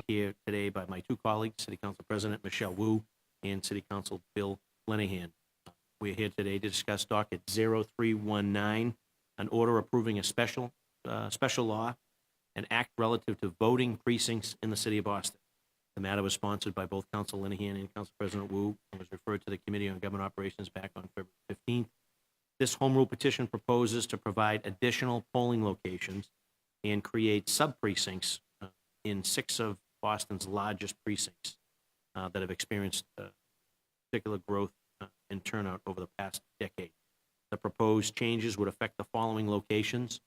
here today by my two colleagues, City Council President Michelle Wu and City Council Bill Lenahan. We're here today to discuss docket 0319, an order approving a special law, an act relative to voting precincts in the city of Boston. The matter was sponsored by both Council Lenahan and Council President Wu and was referred to the Committee on Government Operations back on February 15th. This home rule petition proposes to provide additional polling locations and create sub-precincts in 6 of Boston's largest precincts that have experienced particular growth and turnout over the past decade. The proposed changes would affect the following locations: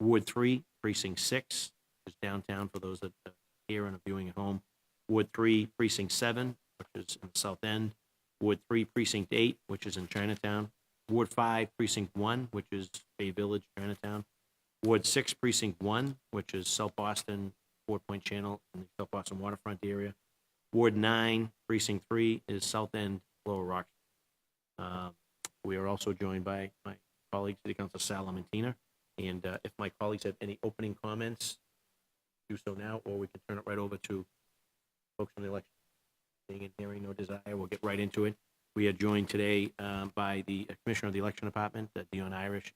Ward 3, Precinct 6, which is downtown for those that are here and are viewing at home; Ward 3, Precinct 7, which is in the South End; Ward 3, Precinct 8, which is in Chinatown; Ward 5, Precinct 1, which is Bay Village, Chinatown; Ward 6, Precinct 1, which is South Boston, Fort Point Channel, and the South Boston waterfront area; Ward 9, Precinct 3 is South End, Lower Rock. We are also joined by my colleague, City Councilor Sal Lamentina. And if my colleagues have any opening comments, do so now, or we can turn it right over to folks on the election. Seeing and hearing no desire, we'll get right into it. We are joined today by the Commissioner of the Election Department, Dion Irish,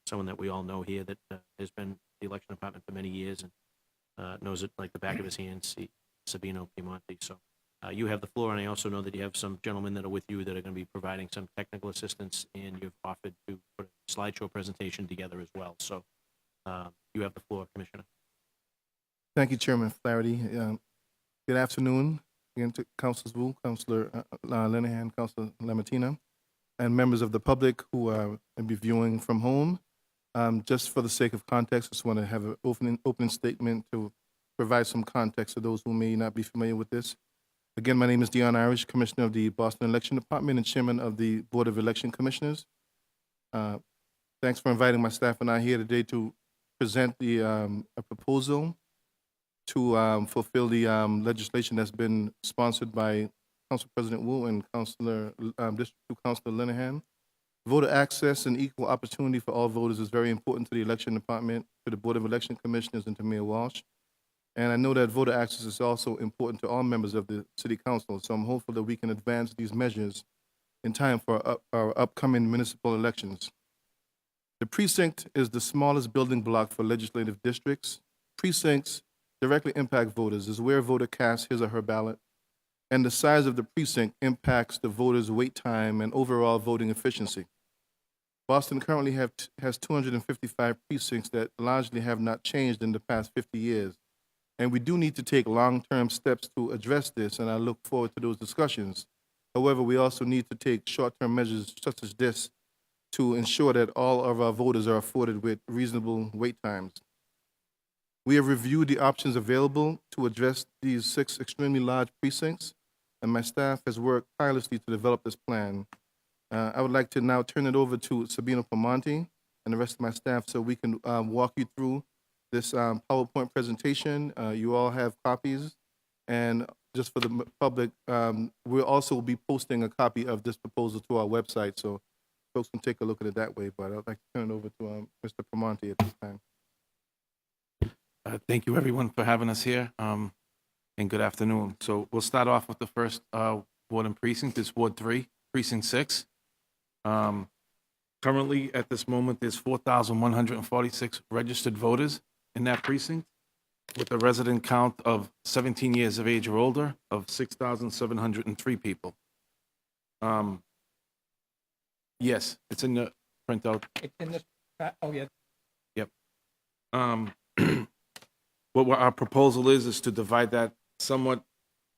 someone that we all know here that has been in the Election Department for many years and knows it like the back of his hand, Sabino Piemonte. So you have the floor, and I also know that you have some gentlemen that are with you that are going to be providing some technical assistance, and you've offered to put a slideshow presentation together as well. So you have the floor, Commissioner. Thank you, Chairman Flaherty. Good afternoon again to Councilors Wu, Councilor Lenahan, Councilor Lamentina, and members of the public who are maybe viewing from home. Just for the sake of context, I just want to have an opening statement to provide some context to those who may not be familiar with this. Again, my name is Dion Irish, Commissioner of the Boston Election Department and Chairman of the Board of Election Commissioners. Thanks for inviting my staff and I here today to present a proposal to fulfill the legislation that's been sponsored by Council President Wu and District 2 Councilor Lenahan. Voter access and equal opportunity for all voters is very important to the Election Department, to the Board of Election Commissioners, and to Mayor Walsh. And I know that voter access is also important to all members of the City Council, so I'm hopeful that we can advance these measures in time for our upcoming municipal elections. The precinct is the smallest building block for legislative districts. Precincts directly impact voters, is where a voter casts his or her ballot, and the size of the precinct impacts the voter's wait time and overall voting efficiency. Boston currently has 255 precincts that largely have not changed in the past 50 years. And we do need to take long-term steps to address this, and I look forward to those discussions. However, we also need to take short-term measures such as this to ensure that all of our voters are afforded with reasonable wait times. We have reviewed the options available to address these 6 extremely large precincts, and my staff has worked tirelessly to develop this plan. I would like to now turn it over to Sabino Piemonte and the rest of my staff so we can walk you through this PowerPoint presentation. You all have copies, and just for the public, we'll also be posting a copy of this proposal to our website, so folks can take a look at it that way. But I'd like to turn it over to Mr. Piemonte at this time. Thank you, everyone, for having us here, and good afternoon. So we'll start off with the first ward and precinct. It's Ward 3, Precinct 6. Currently, at this moment, there's 4,146 registered voters in that precinct, with a resident count of 17 years of age or older of 6,703 people. Yes, it's in the printout. It's in the, oh yeah. Yep. What our proposal is to divide that somewhat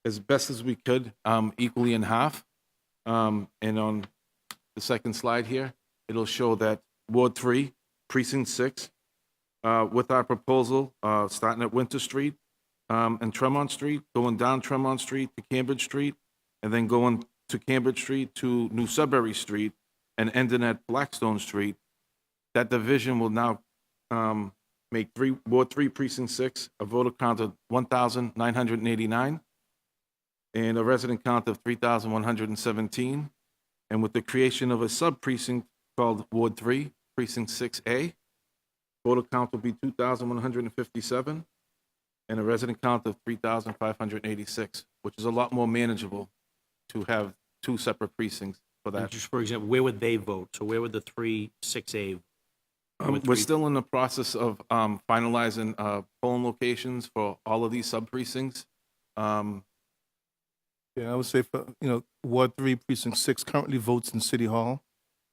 as best as we could, equally in half. And on the second slide here, it'll show that Ward 3, Precinct 6, with our proposal, starting at Winter Street and Tremont Street, going down Tremont Street to Cambridge Street, and then going to Cambridge Street to New Sudbury Street, and ending at Blackstone Street. That division will now make Ward 3, Precinct 6, a voter count of 1,989, and a resident count of 3,117. And with the creation of a sub-precinct called Ward 3, Precinct 6A, voter count will be 2,157, and a resident count of 3,586, which is a lot more manageable to have two separate precincts for And that. just for example, where would they vote? So where would the 3-6A? We're still in the process of finalizing polling locations for all of these sub-precincts. Yeah, I would say for, Ward 3, Precinct 6 currently votes in City Hall.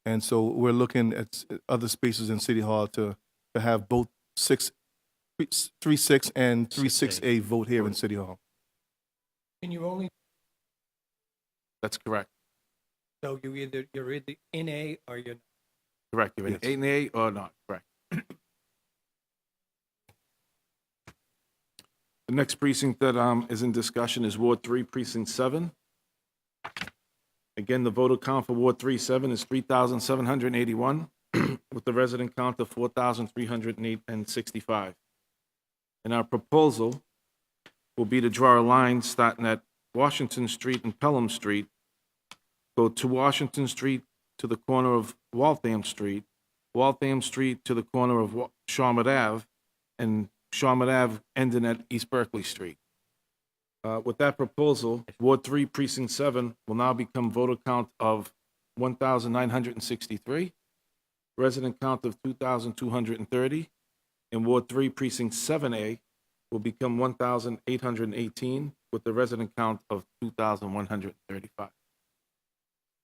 And so we're looking at other spaces in City Hall to have both 3-6 and 3-6A vote here in City Hall. And you only, That's correct. so you're either in A or you're not. Correct. You're in Yes. 8A or not, correct. The next precinct that is in discussion is Ward 3, Precinct 7. Again, the voter count for Ward 3-7 is 3,781, with the resident count of 4,365. And our proposal will be to draw a line starting at Washington Street and Pelham Street, go to Washington Street to the corner of Waltham Street, Waltham Street to the corner of Shawmut Ave, and Shawmut Ave ending at East Berkeley Street. With that proposal, Ward 3, Precinct 7 will now become voter count of 1,963, resident count of 2,230, and Ward 3, Precinct 7A will become 1,818, with the resident count of 2,135.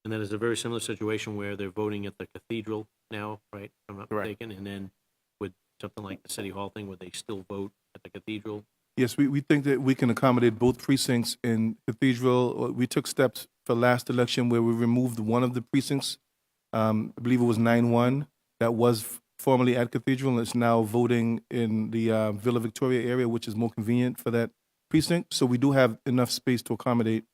And that is a very similar situation where they're voting at the cathedral now, right? If I'm not Correct. mistaken. And then with something like the City Hall thing, would they still vote at the cathedral? Yes, we think that we can accommodate both precincts in Cathedral. We took steps for last election where we removed one of the precincts. I believe it was 9-1 that was formerly at Cathedral, and it's now voting in the Villa Victoria area, which is more convenient for that precinct. So we do have enough space to accommodate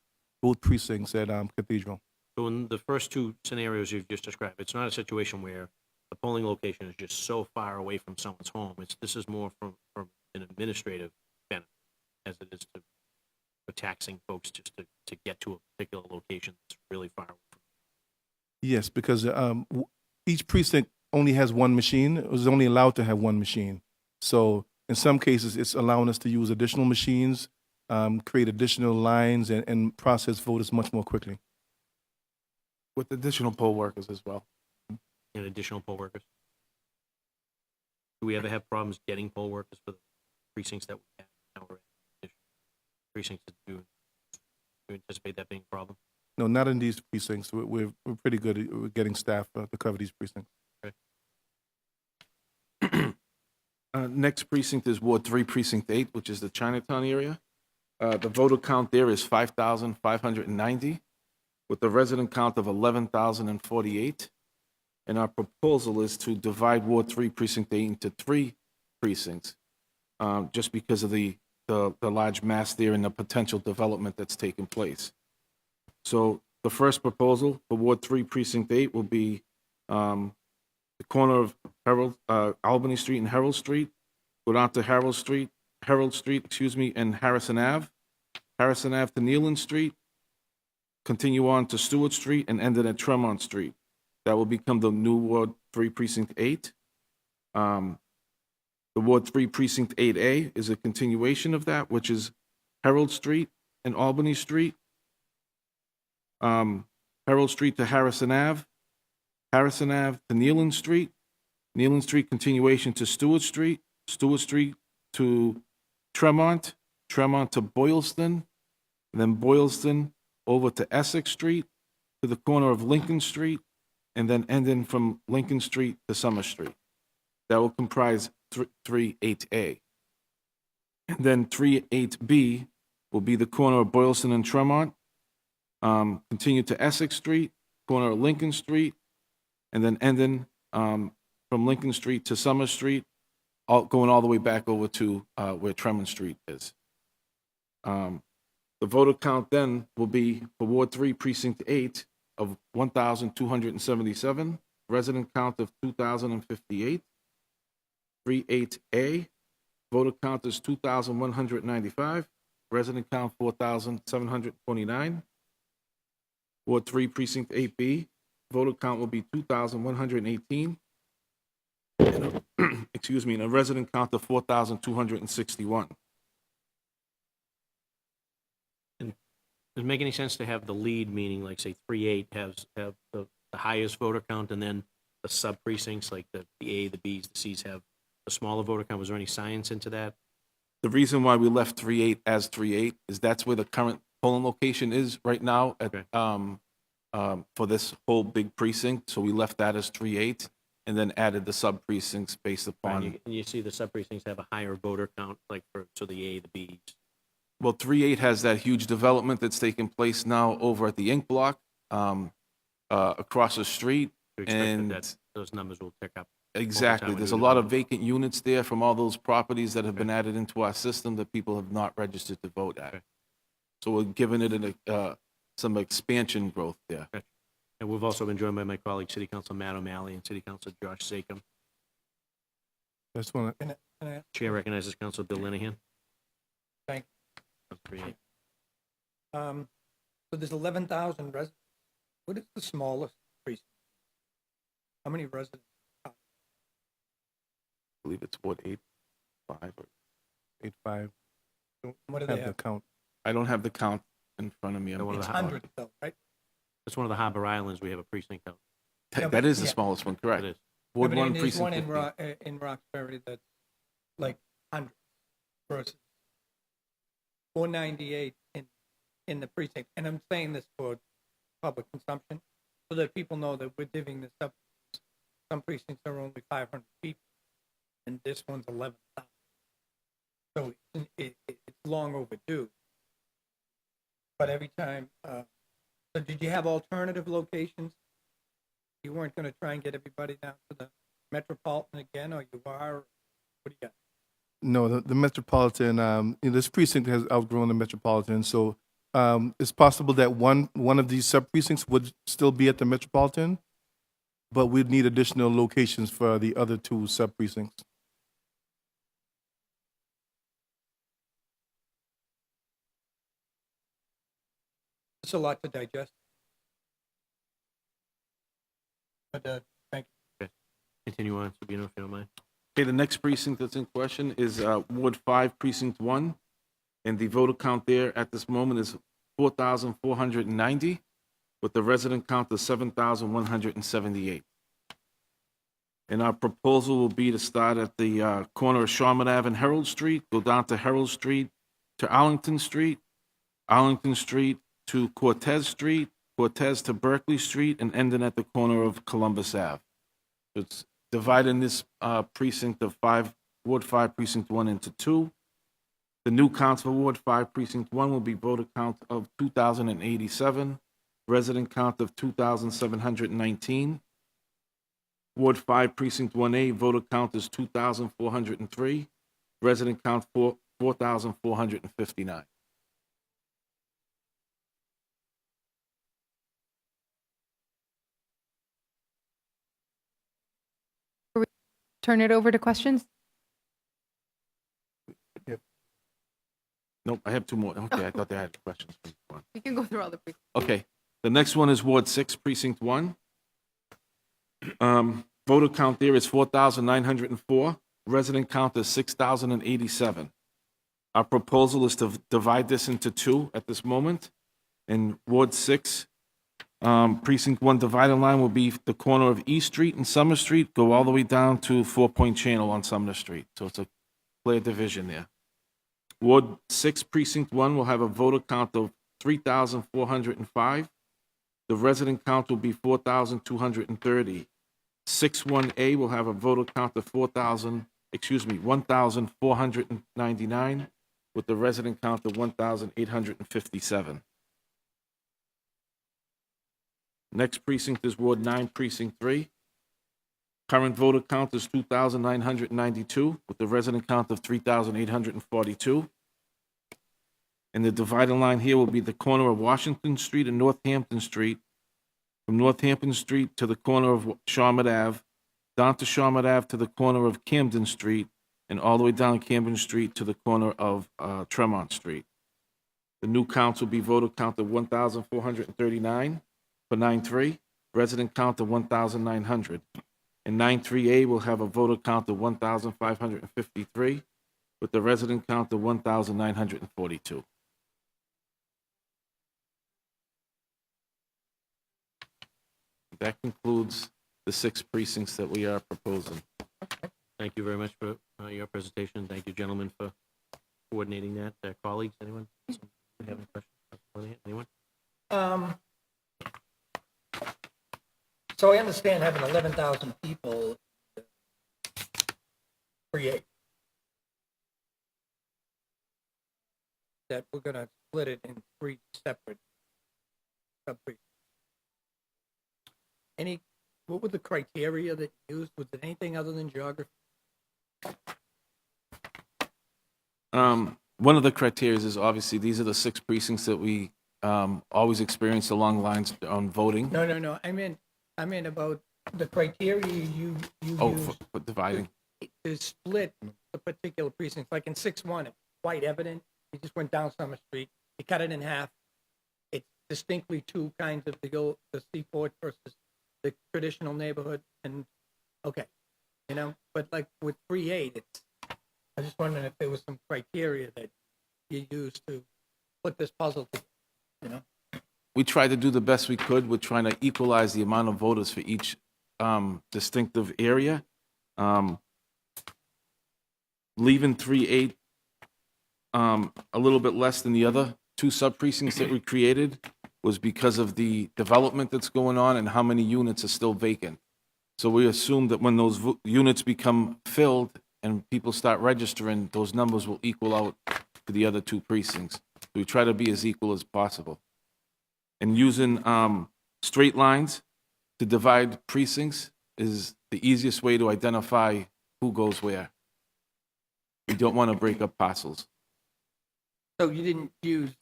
both precincts at Cathedral. So in the first two scenarios you've just described, it's not a situation where the polling location is just so far away from someone's home. This is more from an administrative benefit as it is for taxing folks just to get to a particular location that's really far away from. Yes, because each precinct only has one machine. It was only allowed to have one machine. So in some cases, it's allowing us to use additional machines, create additional lines, and process voters much more quickly. With additional poll workers as well. And additional poll workers. Do we ever have problems getting poll workers for the precincts that we have now? Or additional precincts that do you anticipate that being a problem? No, not in these precincts. We're pretty good at getting staff to cover these precincts. Next precinct is Ward 3, Precinct 8, which is the Chinatown area. The voter count there is 5,590, with the resident count of 11,048. And our proposal is to divide Ward 3, Precinct 8 into 3 precincts, just because of the large mass there and the potential development that's taking place. So the first proposal for Ward 3, Precinct 8 will be the corner of Albany Street and Herald Street, go down to Herald Street, and Harrison Ave. Harrison Ave to Neyland Street, continue on to Stewart Street, and end it at Tremont Street. That will become the new Ward 3, Precinct 8. The Ward 3, Precinct 8A is a continuation of that, which is Herald Street and Albany Street, Herald Street to Harrison Ave, Harrison Ave to Neyland Street, Neyland Street continuation to Stewart Street, Stewart Street to Tremont, Tremont to Boylston, and then Boylston over to Essex Street, to the corner of Lincoln Street, and then ending from Lincoln Street to Summer Street. That will comprise 3-8A. And then 3-8B will be the corner of Boylston and Tremont, continue to Essex Street, corner of Lincoln Street, and then ending from Lincoln Street to Summer Street, going all the way back over to where Tremont Street is. The voter count then will be for Ward 3, Precinct 8 of 1,277, resident count of 2,058. 3-8A, voter count is 2,195, resident count 4,729. Ward 3, Precinct 8B, voter count will be 2,118. Excuse me, and a resident count of 4,261. Does it make any sense to have the lead, meaning like, say, 3-8 have the highest voter count, and then the sub-precincts, like the A, the Bs, the Cs have the smaller voter count? Was there any science into that? The reason why we left 3-8 as 3-8 is that's where the current polling location is right now at, Okay. for this whole big precinct. So we left that as 3-8 and then added the sub precincts based upon. And you see the sub-precincts have a higher voter count, like so the A, the Bs. Well, 3-8 has that huge development that's taking place now over at the Ink Block, across the street. You expect And that those numbers will pick up. exactly, when there's new a lot of development. vacant units there from all those properties that have been added into our system that people have not registered to vote at. Okay. So we're giving it some expansion growth there. And we've also been joined by my colleague, City Council Matt O'Malley and City Council Josh Zakem. Just want to, Can I, Chair recognizes Council Bill Linehan. thank, 3-8. so there's 11,000 residents. What is the smallest precinct? How many residents? I believe it's what, 8-5 or 8-5. What do Have they the have? count. I don't have the count in front of me. They're one of It's the hundreds though, right? It's one of the Harbor Islands. We have a precinct out. Yeah, That is the yeah. smallest one, It correct. is. Ward Yeah, but 1, there's one precinct in 15. in Roxbury that's like hundreds versus 498 in the precinct. And I'm saying this for public consumption so that people know that we're divvying this up. Some precincts are only 500 people, and this one's 11,000. So it's long overdue. But every time, so did you have alternative locations? You weren't going to try and get everybody down to the Metropolitan again, or you are? What do you got? No, the Metropolitan, this precinct has outgrown the Metropolitan, so it's possible that one of these sub-precincts would still be at the Metropolitan, but we'd need additional locations for the other two sub-precincts. It's a lot to digest. But thank you. Continue on, Sabino, if you don't mind. Okay, the next precinct that's in question is Ward 5, Precinct 1. And the voter count there at this moment is 4,490, with the resident count of 7,178. And our proposal will be to start at the corner of Sharman Ave and Herald Street, go down to Herald Street to Arlington Street to Cortez Street, Cortez to Berkeley Street, and ending at the corner of Columbus Ave. It's dividing this precinct of Ward 5, Precinct 1 into two. The new count for Ward 5, Precinct 1 will be voter count of 2,087, resident count of 2,719. Ward 5, Precinct 1A, voter count is 2,403, resident count 4,459. Turn it over to questions? Nope, I have two more. Okay, I thought they had questions. You can go through all the pre. Okay, the next one is Ward 6, Precinct 1. Voter count there is 4,904. Resident count is 6,087. Our proposal is to divide this into two at this moment. In Ward 6, Precinct 1 dividing line will be the corner of East Street and Summer Street, go all the way down to 4-Point Channel on Sumner Street. So it's a clear division there. Ward 6, Precinct 1 will have a voter count of 3,405. The resident count will be 4,230. 6-1A will have a voter count of 1,499, with the resident count of 1,857. Next precinct is Ward 9, Precinct 3. Current voter count is 2,992, with the resident count of 3,842. And the dividing line here will be the corner of Washington Street and Northampton Street, from Northampton Street to the corner of Sharman Ave, down to Sharman Ave to the corner of Camden Street, and all the way down Camden Street to the corner of Tremont Street. The new counts will be voter count of 1,439 for 9-3, resident count of 1,900. And 9-3A will have a voter count of 1,553, with the resident count of 1,942. That concludes the 6 precincts that we are proposing. Thank you very much for your presentation. Thank you, gentlemen, for coordinating that. Colleagues, anyone? Have any questions? Anyone? So I understand having 11,000 people create. That we're gonna split it in 3 separate sub-precincts. What were the criteria that you used? Was it anything other than geography? One of the criteria is obviously these are the 6 precincts that we always experience along lines on voting. No. I meant about the criteria you Oh, used for dividing. to split the particular precincts. Like in 6-1, it's quite evident. You just went down Summer Street, you cut it in half. It's distinctly 2 kinds of the seaport versus the traditional neighborhood. And okay, but like with 3-8, I just wondering if there was some criteria that you used to put this puzzle together, We tried to do the best we could with trying to equalize the amount of voters for each distinctive area. Leaving 3-8 a little bit less than the other 2 sub-precincts that we created was because of the development that's going on and how many units are still vacant. So we assumed that when those units become filled and people start registering, those numbers will equal out to the other 2 precincts. So we try to be as equal as possible. And using straight lines to divide precincts is the easiest way to identify who goes where. We don't want to break up parcels. So you didn't use,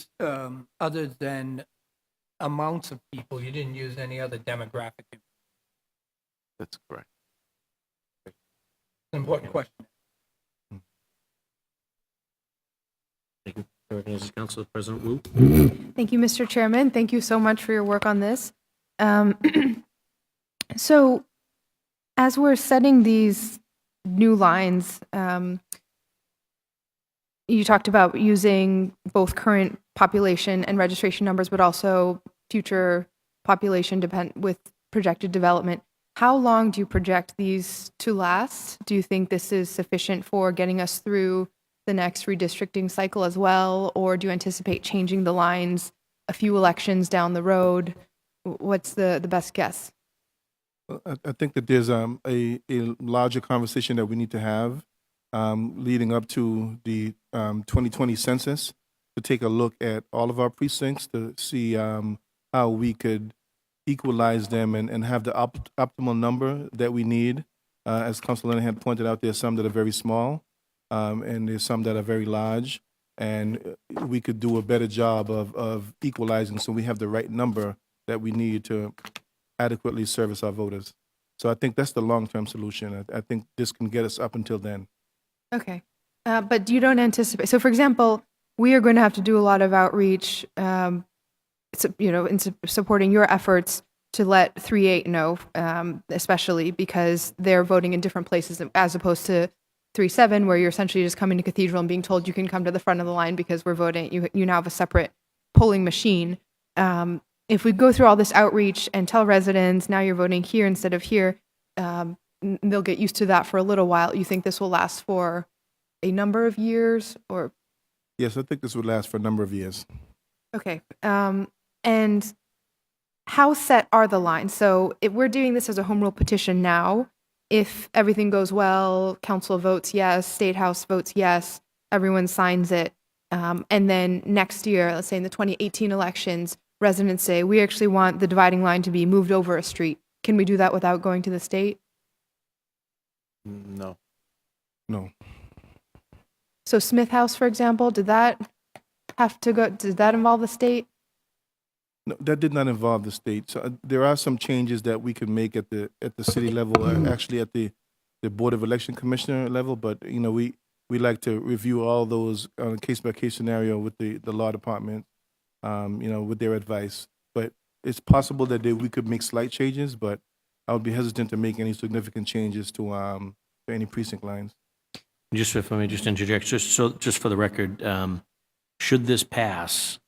other than amounts of people, you didn't use any other demographic. It's That's correct. an important question. Thank you. Recognizes Council President Wu. Thank you, Mr. Chairman. Thank you so much for your work on this. So as we're setting these new lines, you talked about using both current population and registration numbers, but also future population with projected development. How long do you project these to last? Do you think this is sufficient for getting us through the next redistricting cycle as well? Or do you anticipate changing the lines a few elections down the road? What's the best guess? I think that there's a larger conversation that we need to have leading up to the 2020 census to take a look at all of our precincts to see how we could equalize them and have the optimal number that we need. As Councilor Lenahan pointed out, there's some that are very small and there's some that are very large, and we could do a better job of equalizing so we have the right number that we need to adequately service our voters. So I think that's the long-term solution. I think this can get us up until then. Okay. But you don't anticipate, so for example, we are going to have to do a lot of outreach, in supporting your efforts to let 3-8 know, especially because they're voting in different places as opposed to 3-7, where you're essentially just coming to Cathedral and being told you can come to the front of the line because we're voting. You now have a separate polling machine. If we go through all this outreach and tell residents, now you're voting here instead of here, they'll get used to that for a little while. You think this will last for a number of years, or? Yes, I think this would last for a number of years. Okay. And how set are the lines? So if we're doing this as a home rule petition now, if everything goes well, council votes yes, state house votes yes, everyone signs it, and then next year, let's say in the 2018 elections, residents say, we actually want the dividing line to be moved over a street. Can we do that without going to the state? No. No. So Smith House, for example, did that involve the state? No, that did not involve the state. So there are some changes that we can make at the city level, actually at the Board of Election Commissioner level. But we like to review all those on a case by case scenario with the law department, with their advice. But it's possible that we could make slight changes, but I would be hesitant to make any significant changes to any precinct lines. Just if I may just interject, just for the record, should this pass,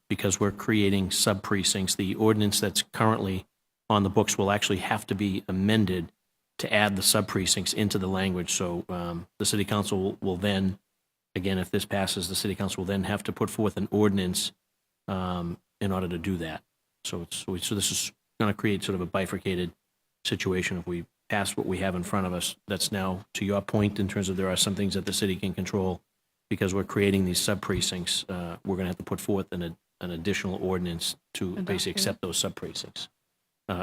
because we're creating sub-precincts, the ordinance that's currently on the books will actually have to be amended to add the sub-precincts into the language. So the city council will then, again, if this passes, the city council will then have to put forth an ordinance in order to do that. So this is going to create sort of a bifurcated situation if we pass what we have in front of us. That's now, to your point, in terms of there are some things that the city can control because we're creating these sub-precincts. We're going to have to put forth an additional ordinance to basically accept those sub-precincts,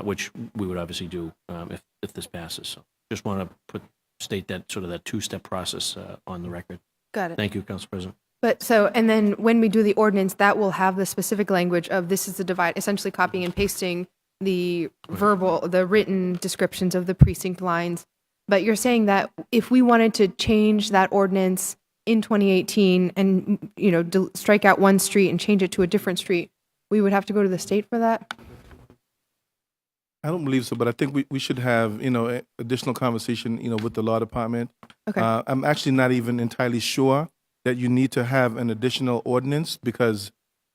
which we would obviously do if this passes. So just want to state that sort of that two-step process on the record. Got it. Thank you, Council President. But so, and then when we do the ordinance, that will have the specific language of this is the divide, essentially copying and pasting the the written descriptions of the precinct lines. But you're saying that if we wanted to change that ordinance in 2018 and, strike out one street and change it to a different street, we would have to go to the state for that? I don't believe so, but I think we should have, additional conversation, with the law department. Okay. I'm actually not even entirely sure that you need to have an additional ordinance because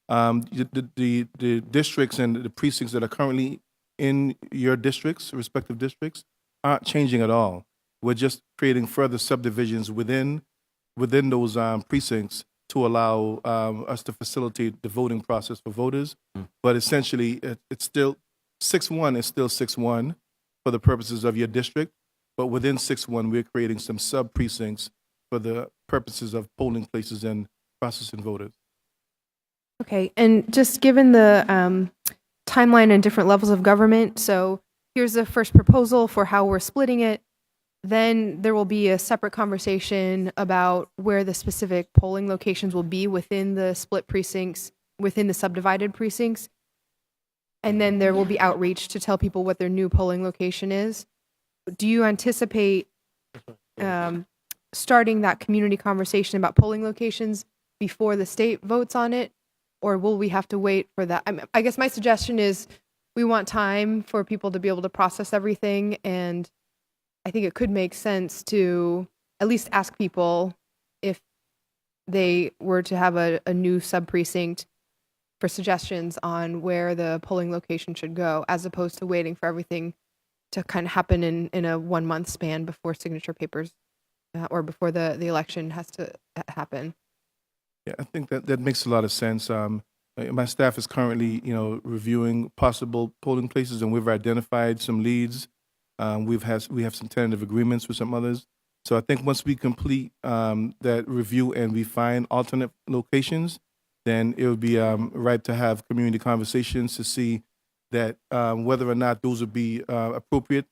the districts and the precincts that are currently in your districts, respective districts, aren't changing at all. We're just creating further subdivisions within those precincts to allow us to facilitate the voting process for voters. But essentially, it's still 6-1 is still 6-1 for the purposes of your district. But within 6-1, we're creating some sub precincts for the purposes of polling places and processing voters. Okay, and just given the timeline and different levels of government, so here's the first proposal for how we're splitting it. Then there will be a separate conversation about where the specific polling locations will be within the split precincts, within the subdivided precincts. And then there will be outreach to tell people what their new polling location is. Do you anticipate starting that community conversation about polling locations before the state votes on it? Or will we have to wait for that? I guess my suggestion is we want time for people to be able to process everything. And I think it could make sense to at least ask people if they were to have a new sub-precinct for suggestions on where the polling location should go, as opposed to waiting for everything to kind of happen in a 1 month span before signature papers or before the election has to happen. Yeah, I think that makes a lot of sense. My staff is currently, reviewing possible polling places, and we've identified some leads. We have some tentative agreements with some others. So I think once we complete that review and we find alternate locations, then it would be right to have community conversations to see that whether or not those would be appropriate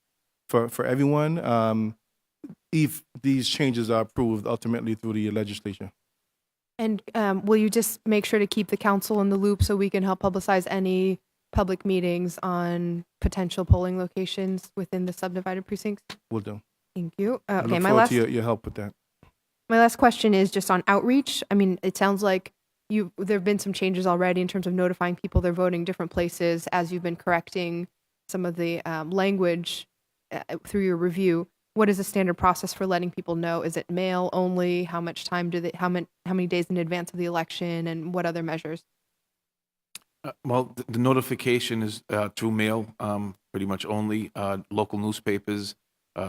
for everyone if these changes are approved ultimately through the legislature. And will you just make sure to keep the council in the loop so we can help publicize any public meetings on potential polling locations within the subdivided precincts? Will do. Thank you. I Okay, look my forward last to your help with that. my last question is just on outreach. I mean, it sounds like there have been some changes already in terms of notifying people they're voting different places as you've been correcting some of the language through your review. What is the standard process for letting people know? Is it mail only? How much time how many days in advance of the election, and what other measures? Well, the notification is through mail, pretty much only, local newspapers,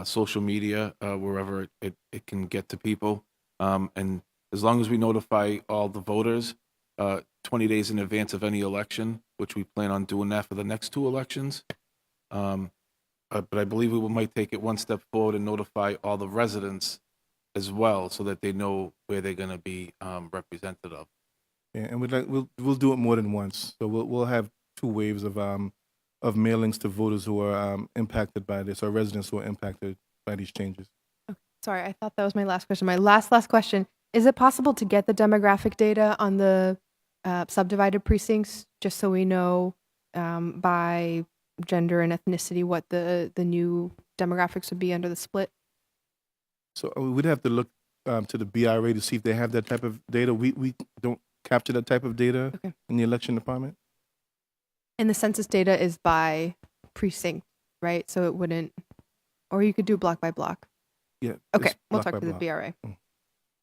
social media, wherever it can get to people. And as long as we notify all the voters 20 days in advance of any election, which we plan on doing that for the next 2 elections. But I believe we might take it one step forward and notify all the residents as well, so that they know where they're going to be represented of. Yeah, and we'll do it more than once. So we'll have 2 waves of mailings to voters who are impacted by this, or residents who are impacted by these changes. Okay. Sorry, I thought that was my last question. My last question. Is it possible to get the demographic data on the subdivided precincts, just so we know by gender and ethnicity what the new demographics would be under the split? So we'd have to look to the BRA to see if they have that type of data. We don't capture that type of data in the election department. And the census data is by precinct, right? So it wouldn't, or you could do block by block. Yeah. Okay, it's we'll block talk by to the block. BRA.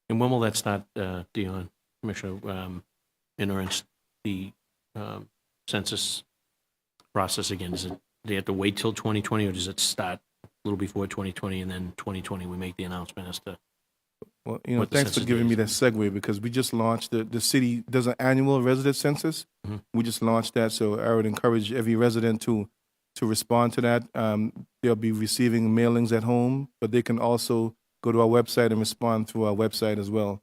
And when will that start, Dion, Commissioner, in earnest, the census process again? Is it they have to wait till 2020, or does it start a little before 2020, and then 2020 we make the announcement as to? Well, What the thanks for census giving me that days. segue because we just launched the city does an annual resident census. Mhm. We just launched that, so I would encourage every resident to respond to that. They'll be receiving mailings at home, but they can also go to our website and respond through our website as well,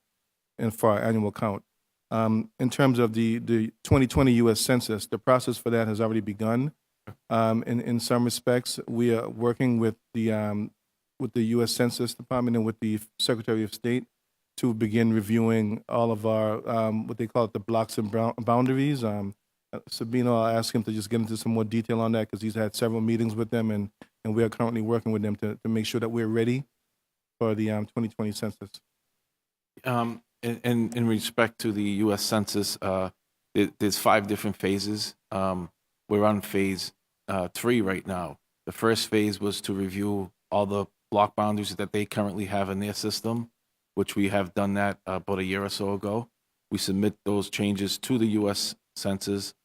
and for our annual count. In terms of the 2020 U.S. Census, the process for that has already begun. In some respects, we are working with the U.S. Census Department and with the Secretary of State to begin reviewing all of our what they call it the blocks and boundaries. Sabino, I'll ask him to just get into some more detail on that because he's had several meetings with them, and we are currently working with them to make sure that we're ready for the 2020 census. In respect to the U.S. Census, there's 5 different phases. We're on phase 3 right now. The first phase was to review all the block boundaries that they currently have in their system, which we have done that about a year or so ago. We submit those changes to the U.S. Census.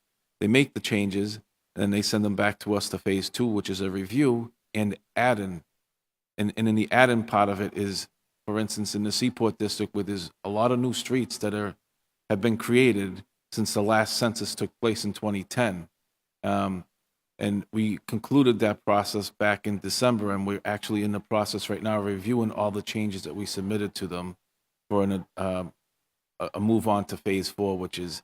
They make the changes, and then they send them back to us to phase 2, which is a review and add-in. And in the add-in part of it is, for instance, in the Seaport District, where there's a lot of new streets that have been created since the last census took place in 2010. And we concluded that process back in December, and we're actually in the process right now of reviewing all the changes that we submitted to them for a move on to phase 4, which is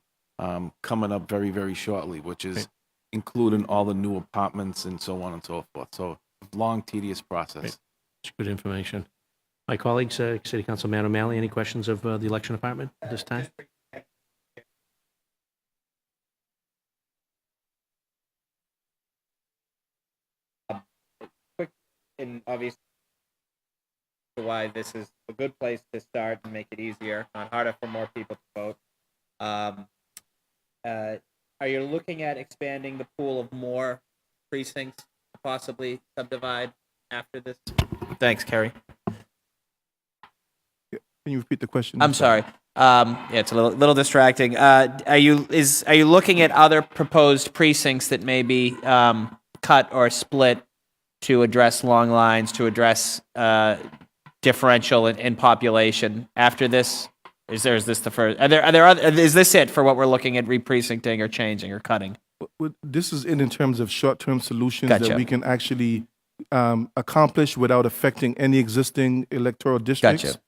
coming up very, very shortly, which is including all the new apartments and so on and so forth. So long, tedious process. It's good information. My colleagues, City Councilman O'Malley, any questions of the election department at this time? And obviously why this is a good place to start and make it easier, not harder for more people to vote. Are you looking at expanding the pool of more precincts to possibly subdivide after this? Thanks, Kerry. Can you repeat the question? I'm sorry. Yeah, it's a little distracting. Are you looking at other proposed precincts that may be cut or split to address long lines, to address differential in population after this? Is this the first? Are there other? Is this it for what we're looking at re-precincting or changing or cutting? This is in terms of short-term solutions Gotcha. that we can actually accomplish without affecting any existing electoral districts Gotcha.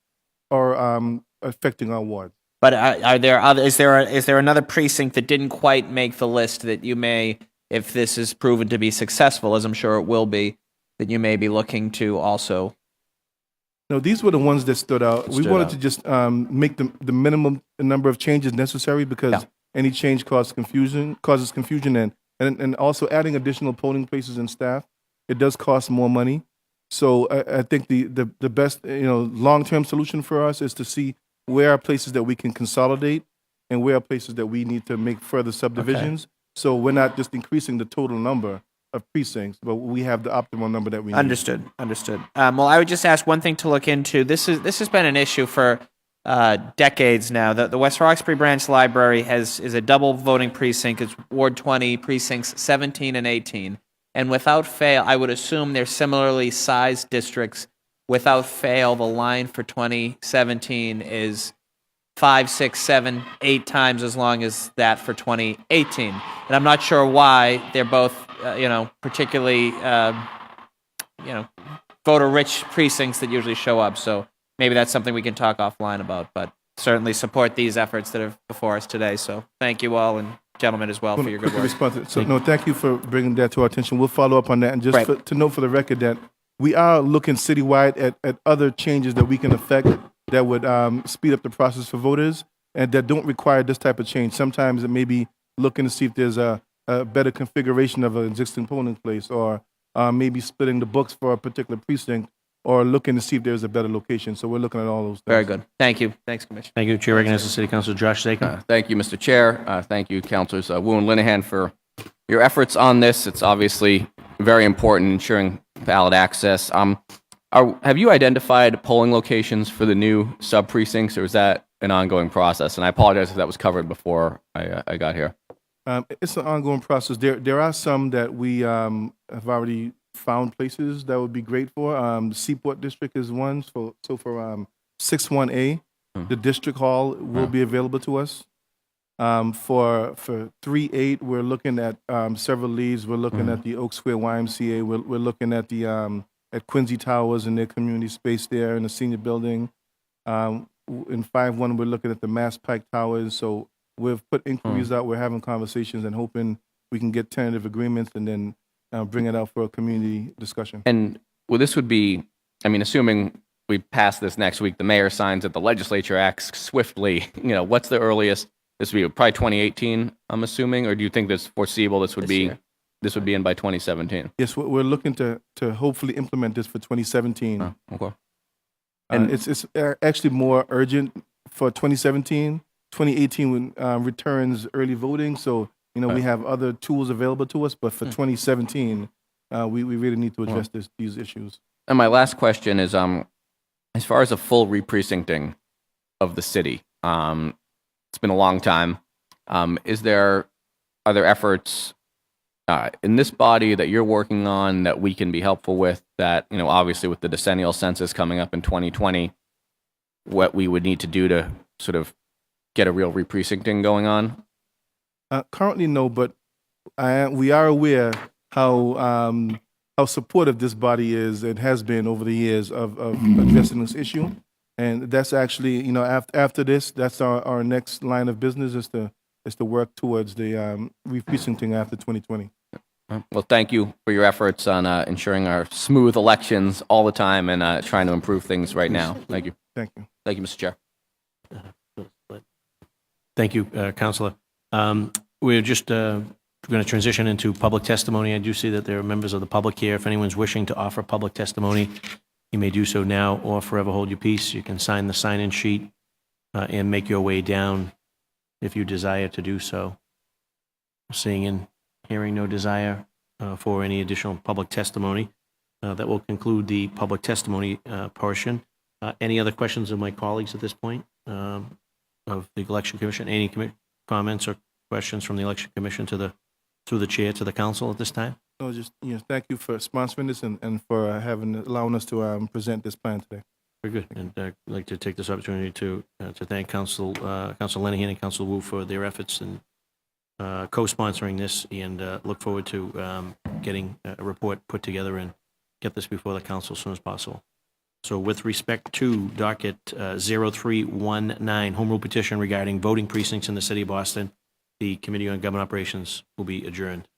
or affecting our wards. But are there other? Is there another precinct that didn't quite make the list that you may, if this is proven to be successful, as I'm sure it will be, that you may be looking to also? No, these were the ones that stood out. We Stood wanted out. to just make the minimum number of changes necessary because Yeah. any change causes confusion, and also adding additional polling places and staff, it does cost more money. So I think the best long-term solution for us is to see where are places that we can consolidate and where are places that we need to make further subdivisions. So we're not just increasing the total number of precincts, but we have the optimal number that we need. Understood. Well, I would just ask one thing to look into. This has been an issue for decades now. The West Roxbury Branch Library is a double voting precinct. It's Ward 20, precincts 17 and 18. And without fail, I would assume they're similarly sized districts. Without fail, the line for 2017 is 5, 6, 7, 8 times as long as that for 2018. And I'm not sure why they're both, particularly, voter-rich precincts that usually show up. So maybe that's something we can talk offline about, but certainly support these efforts that are before us today. So thank you all, and gentlemen as well, for your good Quick work. response to- So, no, thank you for bringing that to our attention. We'll follow up on that. And just Right. to note for the record that we are looking citywide at other changes that we can affect that would speed up the process for voters and that don't require this type of change. Sometimes it may be looking to see if there's a better configuration of an existing polling place, or maybe splitting the books for a particular precinct, or looking to see if there's a better location. So we're looking at all those things. Very good. Thank you. Thanks, Commissioner. Thank you. Chair recognizes City Councilor Josh Zakin. Thank you, Mr. Chair. Thank you, Councilors Wu and Linehan, for your efforts on this. It's obviously very important ensuring ballot access. Have you identified polling locations for the new sub-precincts, or is that an ongoing process? And I apologize if that was covered before I got here. It's an ongoing process. There are some that we have already found places that would be great for. Seaport District is one. For 61A, the district hall will be available to us. For 3-8, we're looking at several leads. We're looking at the Oak Square YMCA. We're looking at the at Quincy Towers and their community space there in the senior building. In 5-1, we're looking at the Mass Pike Towers. So we've put inquiries out. We're having conversations and hoping we can get tentative agreements and then bring it out for a community discussion. And well, this would be, I mean, assuming we pass this next week, the mayor signs it, the legislature acts swiftly. What's the earliest? This would be probably 2018, I'm assuming, or do you think this foreseeable? This would be in by 2017. Yes, we're looking to hopefully implement this for 2017. Okay. And it's actually more urgent for 2017. 2018 when, returns early voting, so we have other tools available to us. But for 2017, we really need to address these issues. And my last question is, as far as a full re-precincting of the city, it's been a long time. Are there efforts in this body that you're working on that we can be helpful with? That obviously with the decennial census coming up in 2020, what we would need to do to sort of get a real re-precincting going on? Currently, no, but we are aware how supportive this body is and has been over the years of addressing this issue. And that's actually, after this, that's our next line of business is to work towards the re-precincting after 2020. Well, thank you for your efforts on ensuring our smooth elections all the time and trying to improve things right now. Thank you. Thank you. Thank you, Mr. Chair. Thank you, Councilor. We're just going to transition into public testimony. I do see that there are members of the public here. If anyone's wishing to offer public testimony, you may do so now or forever hold your peace. You can sign the sign-in sheet and make your way down if you desire to do so. Seeing and hearing no desire for any additional public testimony, that will conclude the public testimony portion. Any other questions of my colleagues at this point of the Election Commission? Any comments or questions from the Election Commission through the chair to the council at this time? No, just thank you for sponsoring this and for allowing us to present this plan today. Very good. And I'd like to take this opportunity to thank Council Lenahan and Council Wu for their efforts in co-sponsoring this, and look forward to getting a report put together and get this before the council as soon as possible. So with respect to docket 0319, home rule petition regarding voting precincts in the city of Boston, the Committee on Government Operations will be adjourned.